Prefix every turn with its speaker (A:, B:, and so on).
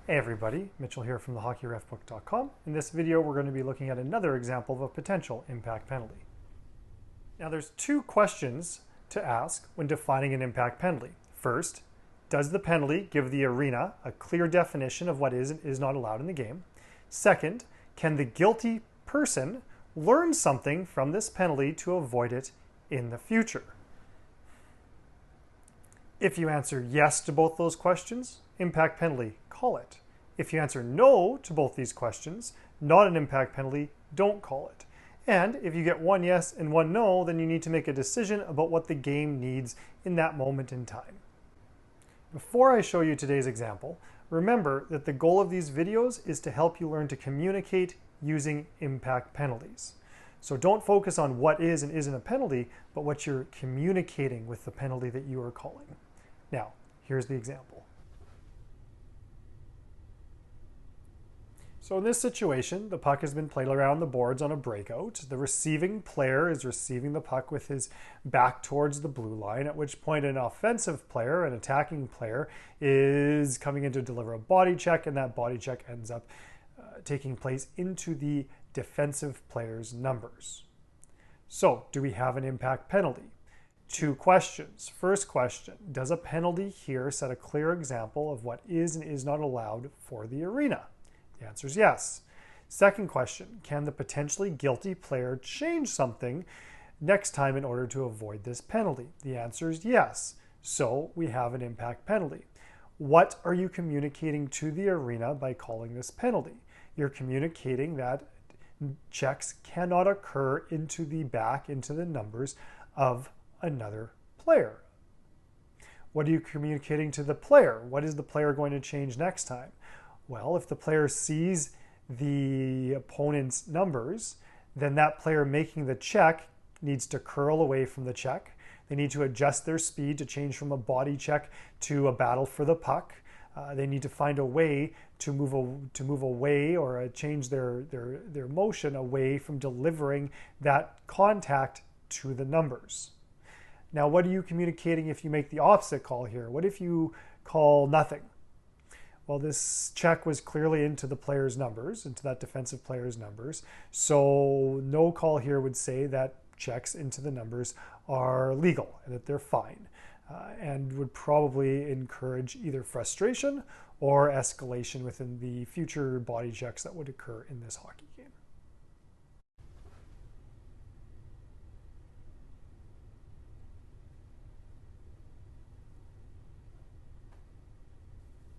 A: Hey everybody, Mitchell here from thehockeyrefbook.com. In this video, we're going to be looking at another example of a potential impact penalty. Now there's two questions to ask when defining an impact penalty. First, does the penalty give the arena a clear definition of what is and is not allowed in the game? Second, can the guilty person learn something from this penalty to avoid it in the future? If you answer yes to both those questions, impact penalty, call it. If you answer no to both these questions, not an impact penalty, don't call it. And if you get one yes and one no, then you need to make a decision about what the game needs in that moment in time. Before I show you today's example, remember that the goal of these videos is to help you learn to communicate using impact penalties. So don't focus on what is and isn't a penalty, but what you're communicating with the penalty that you are calling. Now, here's the example. So in this situation, the puck has been played around the boards on a breakout. The receiving player is receiving the puck with his back towards the blue line, at which point an offensive player, an attacking player, is coming in to deliver a body check, and that body check ends up taking place into the defensive player's numbers. So, do we have an impact penalty? Two questions. First question, does a penalty here set a clear example of what is and is not allowed for the arena? The answer is yes. Second question, can the potentially guilty player change something next time in order to avoid this penalty? The answer is yes. So we have an impact penalty. What are you communicating to the arena by calling this penalty? You're communicating that checks cannot occur into the numbers of another player. What are you communicating to the player? What is the player going to change next time? Well, if the player sees the opponent's numbers, then that player making the check needs to curl away from the check. They need to adjust their speed to change from a body check to a battle for the puck. They need to find a way to move away or change their motion away from delivering that contact to the numbers. Now, what are you communicating if you make the opposite call here? What if you call nothing? Well, this check was clearly into the player's numbers, into that defensive player's numbers. So no call here would say that checks into the numbers are legal and that they're fine, and would probably encourage either frustration or escalation within the future body checks that would occur in this hockey.